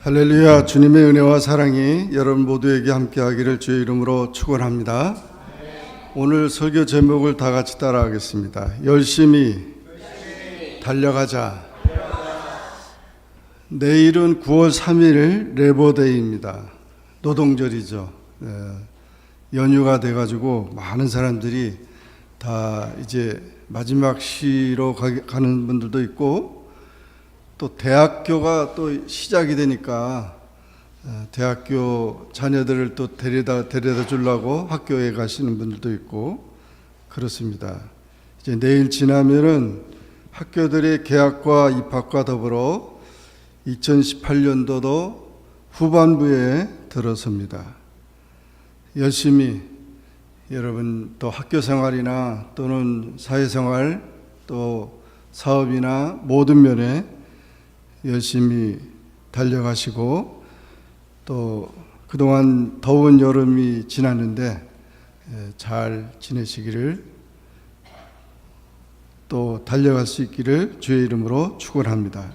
할렐루야. 주님의 은혜와 사랑이 여러분 모두에게 함께하기를 주의 이름으로 축원합니다. 오늘 설교 제목을 다 같이 따라하겠습니다. 열심히 달려가자. 내일은 9월 3일 레버데이입니다. 노동절이죠. 연휴가 돼가지고 많은 사람들이 다 이제 마지막 쉬러 가는 분들도 있고, 또 대학교가 또 시작이 되니까 대학교 자녀들을 또 데려다 주려고 학교에 가시는 분들도 있고 그렇습니다. 이제 내일 지나면은 학교들의 개학과 입학과 더불어 2018년도도 후반부에 들어섭니다. 열심히 여러분 또 학교 생활이나 또는 사회생활 또 사업이나 모든 면에 열심히 달려가시고, 또 그동안 더운 여름이 지났는데 잘 지내시기를, 또 달려갈 수 있기를 주의 이름으로 축원합니다.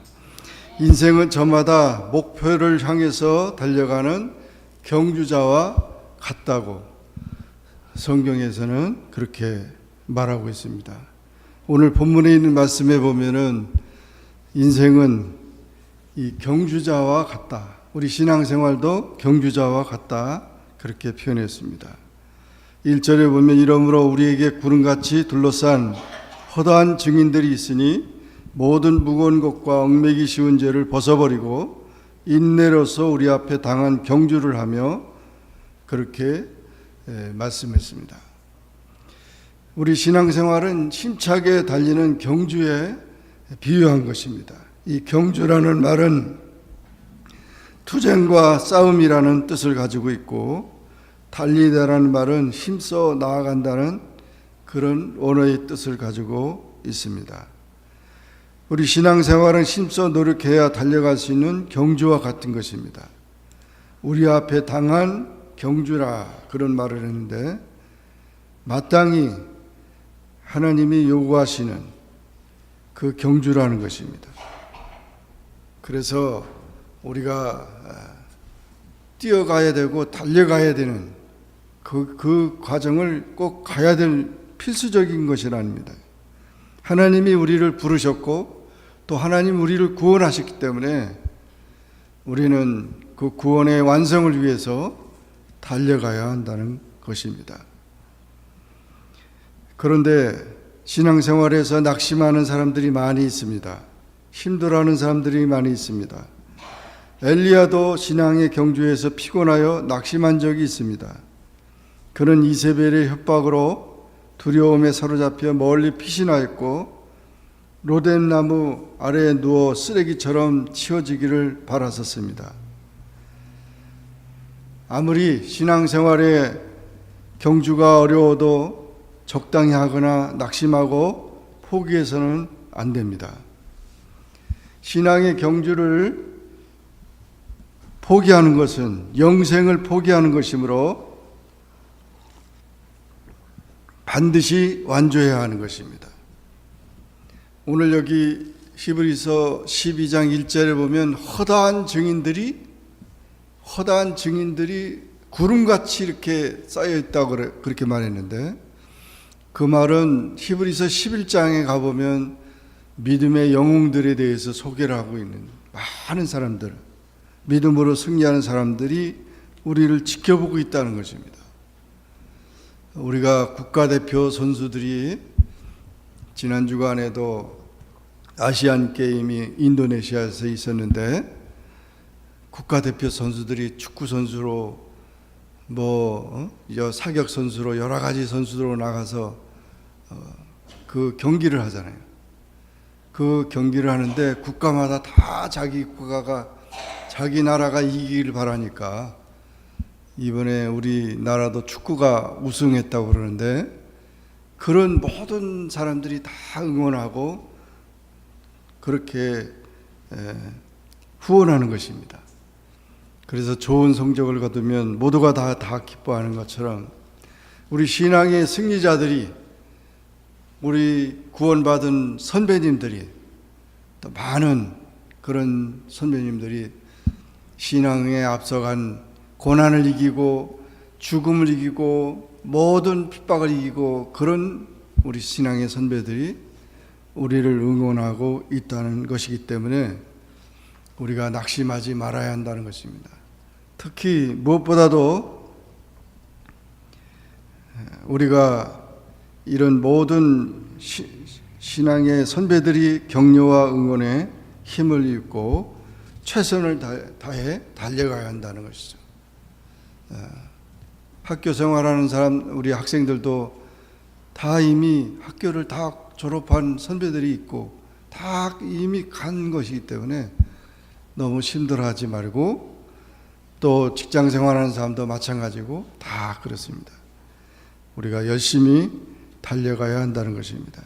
인생은 저마다 목표를 향해서 달려가는 경주자와 같다고 성경에서는 그렇게 말하고 있습니다. 오늘 본문에 있는 말씀에 보면은 인생은 이 경주자와 같다. 우리 신앙생활도 경주자와 같다. 그렇게 표현했습니다. 1절에 보면 이러므로 우리에게 구름같이 둘러싼 허다한 증인들이 있으니 모든 무거운 것과 얽매기 쉬운 죄를 벗어버리고 인내로서 우리 앞에 당한 경주를 하며 그렇게 말씀했습니다. 우리 신앙생활은 힘차게 달리는 경주에 비유한 것입니다. 이 경주라는 말은 투쟁과 싸움이라는 뜻을 가지고 있고, 달리다라는 말은 힘써 나아간다는 그런 원어의 뜻을 가지고 있습니다. 우리 신앙생활은 힘써 노력해야 달려갈 수 있는 경주와 같은 것입니다. 우리 앞에 당한 경주라 그런 말을 했는데, 마땅히 하나님이 요구하시는 그 경주라는 것입니다. 그래서 우리가 뛰어가야 되고 달려가야 되는 그 과정을 꼭 가야 될 필수적인 것이랍니다. 하나님이 우리를 부르셨고 또 하나님 우리를 구원하셨기 때문에 우리는 그 구원의 완성을 위해서 달려가야 한다는 것입니다. 그런데 신앙생활에서 낙심하는 사람들이 많이 있습니다. 힘들어하는 사람들이 많이 있습니다. 엘리야도 신앙의 경주에서 피곤하여 낙심한 적이 있습니다. 그는 이세벨의 협박으로 두려움에 사로잡혀 멀리 피신하였고 로뎀나무 아래에 누워 쓰레기처럼 치워지기를 바랐었습니다. 아무리 신앙생활의 경주가 어려워도 적당히 하거나 낙심하고 포기해서는 안 됩니다. 신앙의 경주를 포기하는 것은 영생을 포기하는 것이므로 반드시 완주해야 하는 것입니다. 오늘 여기 히브리서 12장 1절에 보면 허다한 증인들이 구름같이 이렇게 쌓여 있다고 그렇게 말했는데, 그 말은 히브리서 11장에 가보면 믿음의 영웅들에 대해서 소개를 하고 있는 많은 사람들, 믿음으로 승리하는 사람들이 우리를 지켜보고 있다는 것입니다. 우리가 국가대표 선수들이 지난 주간에도 아시안 게임이 인도네시아에서 있었는데, 국가대표 선수들이 축구 선수로 사격 선수로 여러 가지 선수로 나가서 그 경기를 하잖아요. 그 경기를 하는데 국가마다 다 자기 국가가 자기 나라가 이기기를 바라니까 이번에 우리나라도 축구가 우승했다고 그러는데, 그런 모든 사람들이 다 응원하고 그렇게 후원하는 것입니다. 그래서 좋은 성적을 거두면 모두가 다 기뻐하는 것처럼 우리 신앙의 승리자들이, 우리 구원받은 선배님들이, 또 많은 그런 선배님들이 신앙에 앞서간 고난을 이기고 죽음을 이기고 모든 핍박을 이기고 그런 우리 신앙의 선배들이 우리를 응원하고 있다는 것이기 때문에 우리가 낙심하지 말아야 한다는 것입니다. 특히 무엇보다도 우리가 이런 모든 신앙의 선배들이 격려와 응원에 힘을 입고 최선을 다해 달려가야 한다는 것이죠. 학교 생활하는 사람, 우리 학생들도 다 이미 학교를 다 졸업한 선배들이 있고 다 이미 간 것이기 때문에 너무 힘들어하지 말고, 또 직장 생활하는 사람도 마찬가지고 다 그렇습니다. 우리가 열심히 달려가야 한다는 것입니다.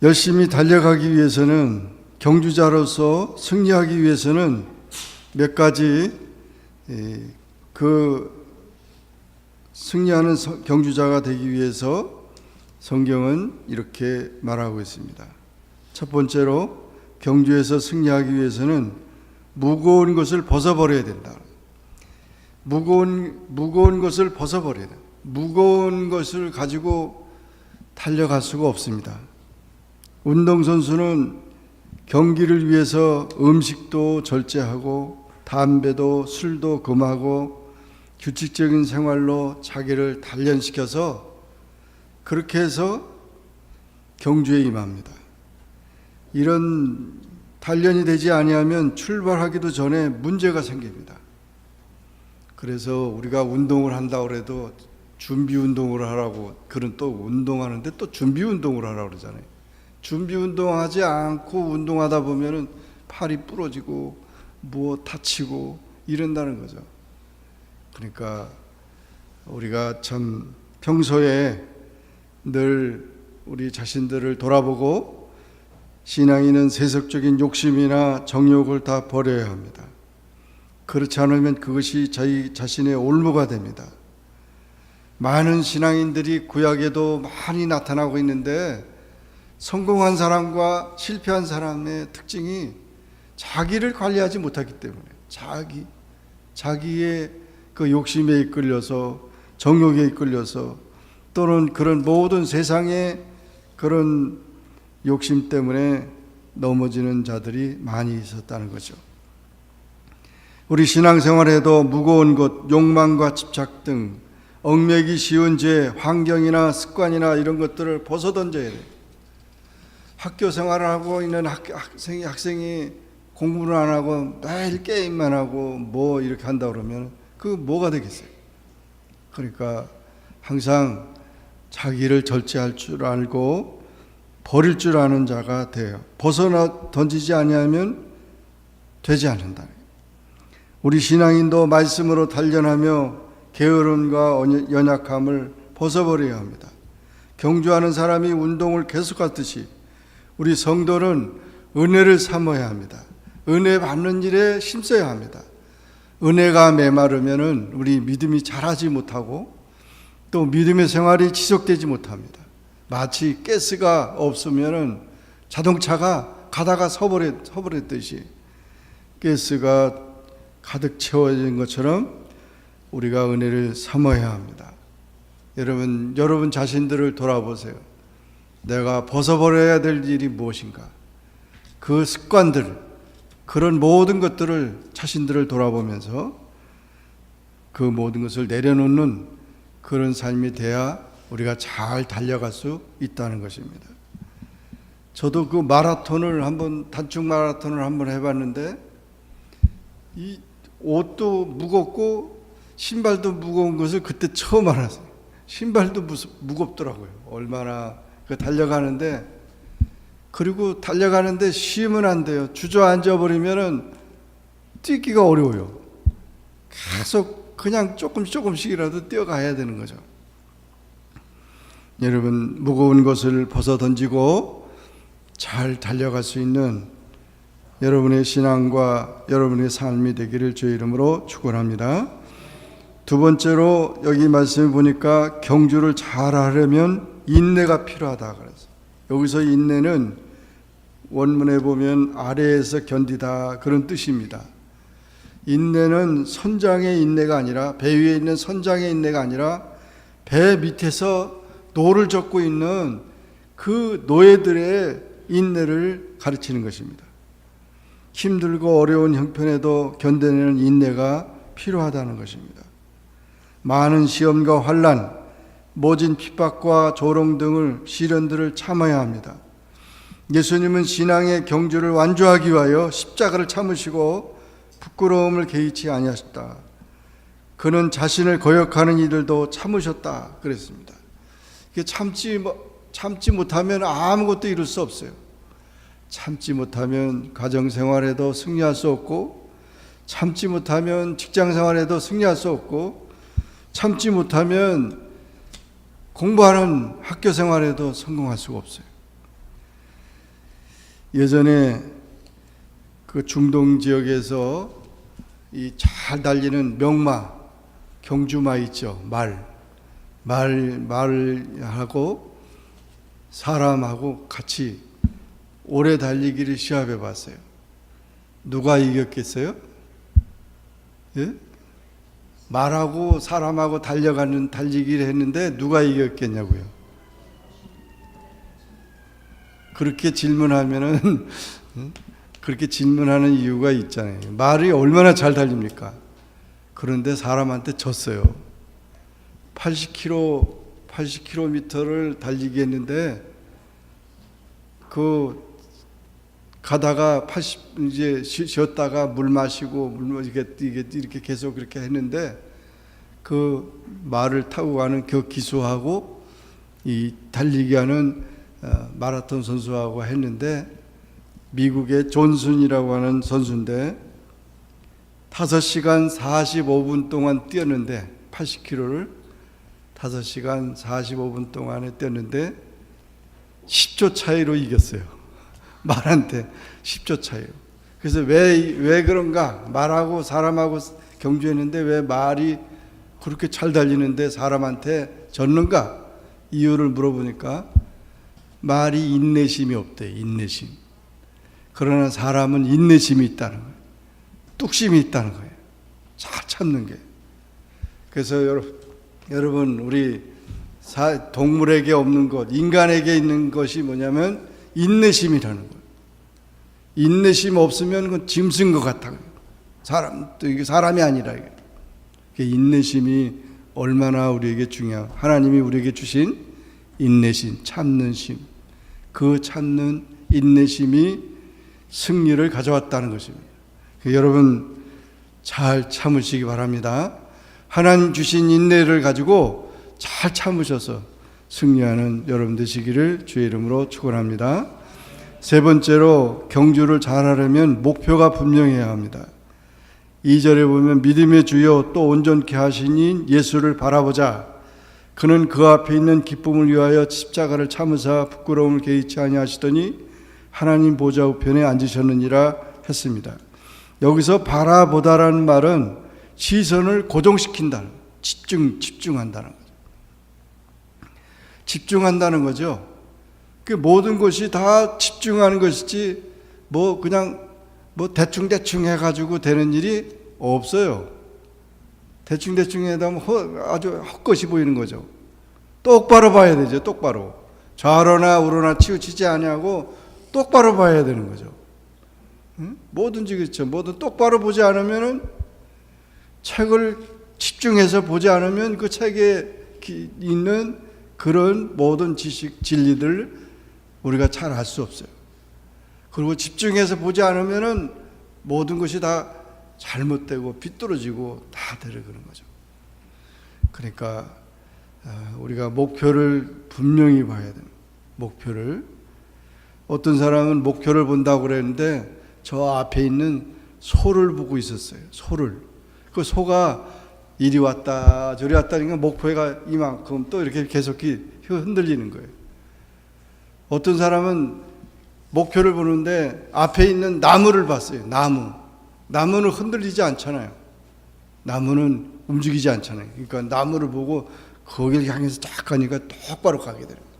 열심히 달려가기 위해서는, 경주자로서 승리하기 위해서는 몇 가지, 그 승리하는 경주자가 되기 위해서 성경은 이렇게 말하고 있습니다. 첫 번째로, 경주에서 승리하기 위해서는 무거운 것을 벗어버려야 된다. 무거운 것을 벗어버려야 된다. 무거운 것을 가지고 달려갈 수가 없습니다. 운동선수는 경기를 위해서 음식도 절제하고 담배도 술도 금하고 규칙적인 생활로 자기를 단련시켜서 그렇게 해서 경주에 임합니다. 이런 단련이 되지 아니하면 출발하기도 전에 문제가 생깁니다. 그래서 우리가 운동을 한다고 해도 준비 운동을 하라고, 그런 또 운동하는데 또 준비 운동을 하라고 그러잖아요. 준비 운동하지 않고 운동하다 보면은 팔이 부러지고 뭐 다치고 이런다는 거죠. 그러니까 우리가 참 평소에 늘 우리 자신들을 돌아보고 신앙인은 세속적인 욕심이나 정욕을 다 버려야 합니다. 그렇지 않으면 그것이 저희 자신의 올무가 됩니다. 많은 신앙인들이 구약에도 많이 나타나고 있는데, 성공한 사람과 실패한 사람의 특징이 자기를 관리하지 못하기 때문에, 자기의 그 욕심에 이끌려서, 정욕에 이끌려서, 또는 그런 모든 세상의 그런 욕심 때문에 넘어지는 자들이 많이 있었다는 거죠. 우리 신앙생활에도 무거운 것, 욕망과 집착 등 얽매기 쉬운 죄, 환경이나 습관이나 이런 것들을 벗어던져야 돼요. 학교 생활을 하고 있는 학생이 공부를 안 하고 매일 게임만 하고 뭐 이렇게 한다 그러면 그 뭐가 되겠어요? 그러니까 항상 자기를 절제할 줄 알고 버릴 줄 아는 자가 돼요. 벗어나 던지지 아니하면 되지 않는다. 우리 신앙인도 말씀으로 단련하며 게으름과 연약함을 벗어버려야 합니다. 경주하는 사람이 운동을 계속하듯이 우리 성도는 은혜를 삼아야 합니다. 은혜 받는 일에 힘써야 합니다. 은혜가 메마르면은 우리 믿음이 자라지 못하고 또 믿음의 생활이 지속되지 못합니다. 마치 가스가 없으면은 자동차가 가다가 서버렸듯이 가스가 가득 채워진 것처럼 우리가 은혜를 삼아야 합니다. 여러분 자신들을 돌아보세요. 내가 벗어버려야 될 일이 무엇인가? 그 습관들, 그런 모든 것들을 자신들을 돌아보면서 그 모든 것을 내려놓는 그런 삶이 돼야 우리가 잘 달려갈 수 있다는 것입니다. 저도 그 단축 마라톤을 한번 해봤는데, 이 옷도 무겁고 신발도 무거운 것을 그때 처음 알았어요. 신발도 무겁더라고요. 얼마나 달려가는데, 그리고 달려가는데 쉬면 안 돼요. 주저앉아 버리면은 뛰기가 어려워요. 계속 그냥 조금씩이라도 뛰어가야 되는 거죠. 여러분, 무거운 것을 벗어 던지고 잘 달려갈 수 있는 여러분의 신앙과 여러분의 삶이 되기를 주의 이름으로 축원합니다. 두 번째로 여기 말씀을 보니까 경주를 잘 하려면 인내가 필요하다 그래서, 여기서 인내는 원문에 보면 아래에서 견디다 그런 뜻입니다. 인내는 선장의 인내가 아니라, 배 위에 있는 선장의 인내가 아니라 배 밑에서 노를 젓고 있는 그 노예들의 인내를 가르치는 것입니다. 힘들고 어려운 형편에도 견뎌내는 인내가 필요하다는 것입니다. 많은 시험과 환난, 모진 핍박과 조롱 등을 시련들을 참아야 합니다. 예수님은 신앙의 경주를 완주하기 위하여 십자가를 참으시고 부끄러움을 개의치 아니하셨다. 그는 자신을 거역하는 이들도 참으셨다 그랬습니다. 참지 못하면 아무것도 이룰 수 없어요. 참지 못하면 가정생활에도 승리할 수 없고, 참지 못하면 직장생활에도 승리할 수 없고, 참지 못하면 공부하는 학교생활에도 성공할 수가 없어요. 예전에 그 중동 지역에서 이 잘 달리는 명마, 경주마 있죠. 말하고 사람하고 같이 오래 달리기를 시합해 봤어요. 누가 이겼겠어요? 예? 말하고 사람하고 달리기를 했는데 누가 이겼겠냐고요. 그렇게 질문하면은 그렇게 질문하는 이유가 있잖아요. 말이 얼마나 잘 달립니까? 그런데 사람한테 졌어요. 80km를 달리기 했는데 그 가다가 이제 쉬었다가 물 마시고 이렇게 계속 그렇게 했는데 그 말을 타고 가는 그 기수하고 이 달리기 하는 마라톤 선수하고 했는데, 미국의 존슨이라고 하는 선수인데 5시간 45분 동안 뛰었는데, 80km를 5시간 45분 동안에 뛰었는데 10초 차이로 이겼어요. 말한테 10초 차이로. 그래서 왜 그런가? 말하고 사람하고 경주했는데 왜 말이 그렇게 잘 달리는데 사람한테 졌는가? 이유를 물어보니까 말이 인내심이 없대요. 인내심. 그러나 사람은 인내심이 있다는 거예요. 뚝심이 있다는 거예요. 잘 참는 게. 그래서 여러분 우리 동물에게 없는 것, 인간에게 있는 것이 뭐냐면 인내심이라는 거예요. 인내심 없으면 그건 짐승 것 같아요. 이게 사람이 아니라. 인내심이 얼마나 우리에게 중요하고, 하나님이 우리에게 주신 인내심, 참는 심, 그 참는 인내심이 승리를 가져왔다는 것입니다. 여러분 잘 참으시기 바랍니다. 하나님 주신 인내를 가지고 잘 참으셔서 승리하는 여러분 되시기를 주의 이름으로 축원합니다. 세 번째로, 경주를 잘하려면 목표가 분명해야 합니다. 2절에 보면 믿음의 주여 또 온전케 하시니 예수를 바라보자. 그는 그 앞에 있는 기쁨을 위하여 십자가를 참으사 부끄러움을 개의치 아니하시더니 하나님 보좌 우편에 앉으셨느니라 했습니다. 여기서 바라보다라는 말은 시선을 고정시킨다는, 집중한다는 거죠. 집중한다는 거죠. 그 모든 것이 다 집중하는 것이지 그냥 대충 해가지고 되는 일이 없어요. 대충 해다 보면 아주 헛것이 보이는 거죠. 똑바로 봐야 되죠. 똑바로. 좌로나 우로나 치우치지 아니하고 똑바로 봐야 되는 거죠. 응? 뭐든지 그렇죠. 뭐든 똑바로 보지 않으면은, 책을 집중해서 보지 않으면 그 책에 있는 그런 모든 지식, 진리들 우리가 잘 알 수 없어요. 그리고 집중해서 보지 않으면은 모든 것이 다 잘못되고 비뚤어지고 다 되는 거죠. 그러니까 우리가 목표를 분명히 봐야 됩니다. 목표를. 어떤 사람은 목표를 본다고 그랬는데 저 앞에 있는 소를 보고 있었어요. 소를. 그 소가 이리 왔다 저리 왔다니까 목표가 이만큼 또 이렇게 계속 흔들리는 거예요. 어떤 사람은 목표를 보는데 앞에 있는 나무를 봤어요. 나무는 흔들리지 않잖아요. 나무는 움직이지 않잖아요. 그러니까 나무를 보고 거기를 향해서 딱 가니까 똑바로 가게 되는 거예요.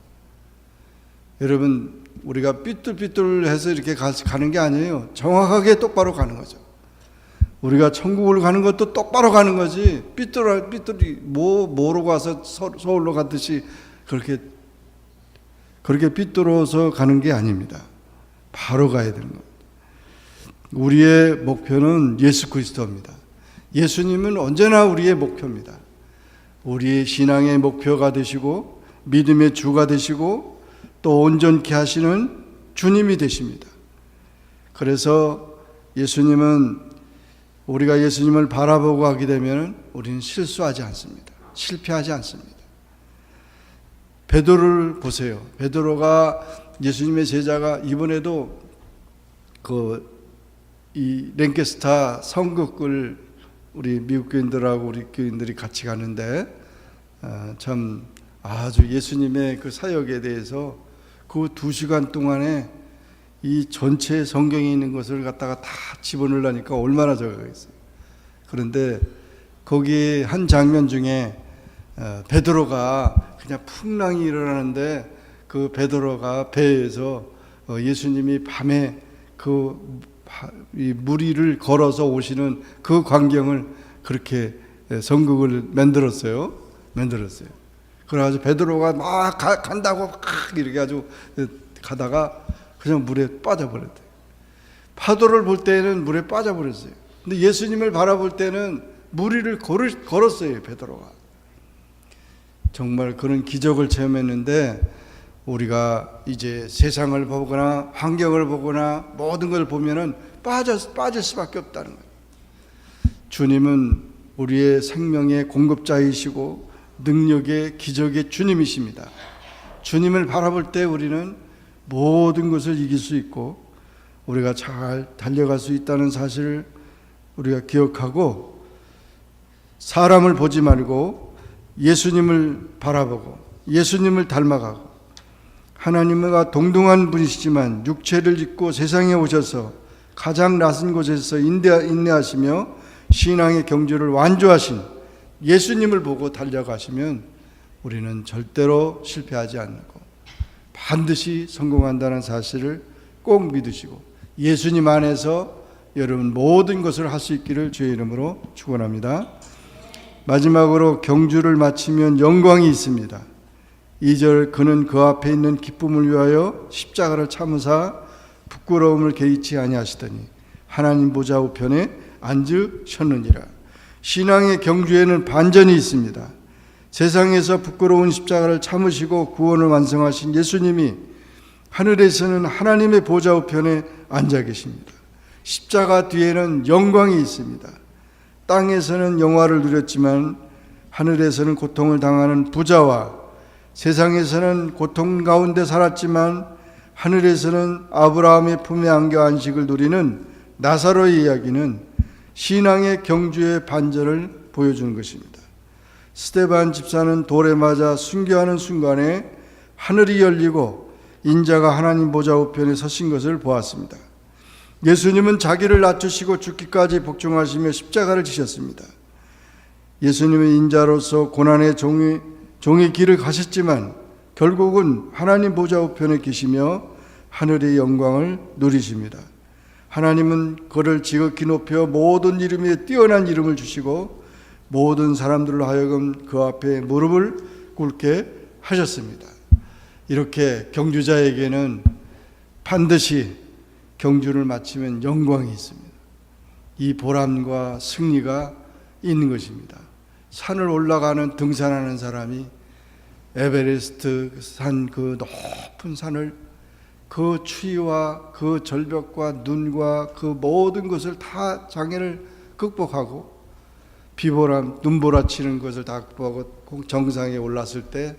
여러분, 우리가 삐뚤삐뚤해서 이렇게 가는 게 아니에요. 정확하게 똑바로 가는 거죠. 우리가 천국을 가는 것도 똑바로 가는 거지, 삐뚤이 뭐로 가서 서울로 가듯이 그렇게 삐뚤어서 가는 게 아닙니다. 바로 가야 되는 겁니다. 우리의 목표는 예수 그리스도입니다. 예수님은 언제나 우리의 목표입니다. 우리의 신앙의 목표가 되시고 믿음의 주가 되시고 또 온전케 하시는 주님이 되십니다. 그래서 우리가 예수님을 바라보고 하게 되면 우리는 실수하지 않습니다. 실패하지 않습니다. 베드로를 보세요. 베드로가 예수님의 제자가 이번에도 이 랭캐스터 성극을 우리 미국 교인들하고 우리 교인들이 같이 가는데 참 아주 예수님의 그 사역에 대해서 그 2시간 동안에 이 전체 성경에 있는 것을 갖다가 다 집어넣으려니까 얼마나 적겠어요. 그런데 거기 한 장면 중에 베드로가 그냥 풍랑이 일어나는데 그 베드로가 배에서 예수님이 밤에 이 무리를 걸어서 오시는 그 광경을 그렇게 성극을 만들었어요. 그래가지고 베드로가 막 간다고 이렇게 아주 가다가 그냥 물에 빠져버렸대요. 파도를 볼 때는 물에 빠져버렸어요. 근데 예수님을 바라볼 때는 무리를 걸었어요, 베드로가. 정말 그런 기적을 체험했는데 우리가 이제 세상을 보거나 환경을 보거나 모든 걸 보면은 빠질 수밖에 없다는 거예요. 주님은 우리의 생명의 공급자이시고 능력의 기적의 주님이십니다. 주님을 바라볼 때 우리는 모든 것을 이길 수 있고 우리가 잘 달려갈 수 있다는 사실을 우리가 기억하고 사람을 보지 말고 예수님을 바라보고 예수님을 닮아가고 하나님과 동등한 분이시지만 육체를 입고 세상에 오셔서 가장 낮은 곳에서 인내하시며 신앙의 경주를 완주하신 예수님을 보고 달려가시면 우리는 절대로 실패하지 않고 반드시 성공한다는 사실을 꼭 믿으시고 예수님 안에서 여러분 모든 것을 할 수 있기를 주의 이름으로 축원합니다. 마지막으로 경주를 마치면 영광이 있습니다. 2절 그는 그 앞에 있는 기쁨을 위하여 십자가를 참으사 부끄러움을 개의치 아니하시더니 하나님 보좌 우편에 앉으셨느니라. 신앙의 경주에는 반전이 있습니다. 세상에서 부끄러운 십자가를 참으시고 구원을 완성하신 예수님이 하늘에서는 하나님의 보좌 우편에 앉아 계십니다. 십자가 뒤에는 영광이 있습니다. 땅에서는 영화를 누렸지만 하늘에서는 고통을 당하는 부자와 세상에서는 고통 가운데 살았지만 하늘에서는 아브라함의 품에 안겨 안식을 누리는 나사로의 이야기는 신앙의 경주의 반전을 보여주는 것입니다. 스데반 집사는 돌에 맞아 순교하는 순간에 하늘이 열리고 인자가 하나님 보좌 우편에 서신 것을 보았습니다. 예수님은 자기를 낮추시고 죽기까지 복종하시며 십자가를 지셨습니다. 예수님은 인자로서 고난의 종의 길을 가셨지만 결국은 하나님 보좌 우편에 계시며 하늘의 영광을 누리십니다. 하나님은 그를 지극히 높여 모든 이름에 뛰어난 이름을 주시고 모든 사람들로 하여금 그 앞에 무릎을 꿇게 하셨습니다. 이렇게 경주자에게는 반드시 경주를 마치면 영광이 있습니다. 이 보람과 승리가 있는 것입니다. 산을 올라가는 등산하는 사람이 에베레스트 산 그 높은 산을 그 추위와 그 절벽과 눈과 그 모든 것을 다 장애를 극복하고 비보람 눈보라치는 것을 다 극복하고 정상에 올랐을 때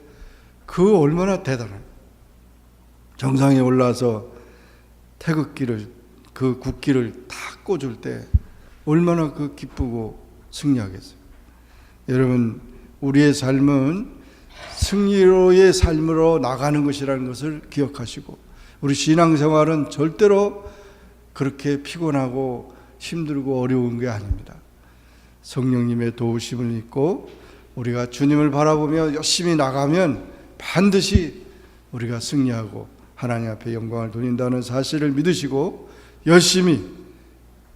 그 얼마나 대단한 정상에 올라서 태극기를 그 국기를 다 꽂을 때 얼마나 그 기쁘고 승리하겠어요. 여러분 우리의 삶은 승리로의 삶으로 나가는 것이라는 것을 기억하시고 우리 신앙생활은 절대로 그렇게 피곤하고 힘들고 어려운 게 아닙니다. 성령님의 도우심을 믿고 우리가 주님을 바라보며 열심히 나가면 반드시 우리가 승리하고 하나님 앞에 영광을 돌린다는 사실을 믿으시고 열심히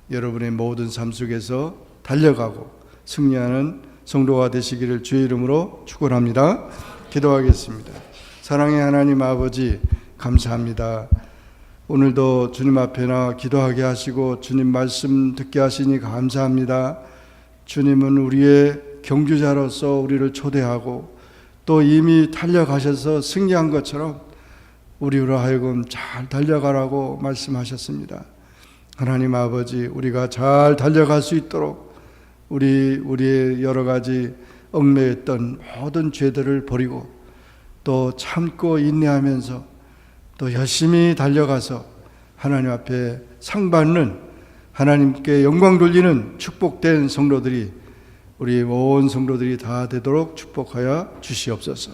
여러분의 모든 삶 속에서 달려가고 승리하는 성도가 되시기를 주의 이름으로 축원합니다. 기도하겠습니다. 사랑의 하나님 아버지, 감사합니다. 오늘도 주님 앞에 나 기도하게 하시고 주님 말씀 듣게 하시니 감사합니다. 주님은 우리의 경주자로서 우리를 초대하고 또 이미 달려가셔서 승리한 것처럼 우리로 하여금 잘 달려가라고 말씀하셨습니다. 하나님 아버지, 우리가 잘 달려갈 수 있도록 우리의 여러 가지 얽매였던 모든 죄들을 버리고 또 참고 인내하면서 또 열심히 달려가서 하나님 앞에 상 받는, 하나님께 영광 돌리는 축복된 성도들이, 우리 온 성도들이 다 되도록 축복하여 주시옵소서.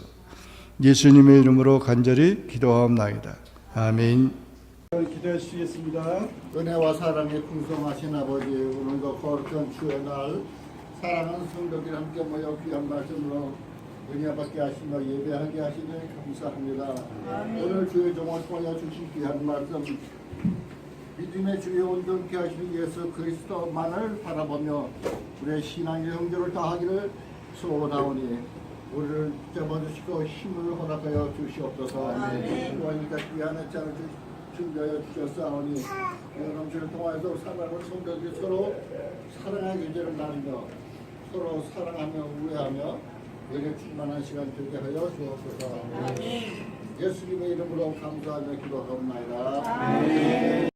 예수님의 이름으로 간절히 기도하옵나이다. 아멘. 기도해 주시겠습니다. 은혜와 사랑에 풍성하신 아버지, 오늘도 거룩한 주의 날 사랑하는 성도들 함께 모여 귀한 말씀으로 은혜받게 하시며 예배하게 하시니 감사합니다. 오늘 주의 종을 통하여 주신 귀한 말씀, 믿음의 주의 온전케 하시는 예수 그리스도만을 바라보며 우리의 신앙의 형제를 다하기를 소원하오니 우리를 붙잡아주시고 힘을 허락하여 주시옵소서. 그러니까 귀한 햇살을 준비하여 주셨사오니 넘치를 통하여서 사랑하는 성도들이 서로 사랑의 교제를 나누며 서로 사랑하며 우애하며 은혜 충만한 시간 되게 하여 주옵소서. 예수님의 이름으로 감사하며 기도하옵나이다.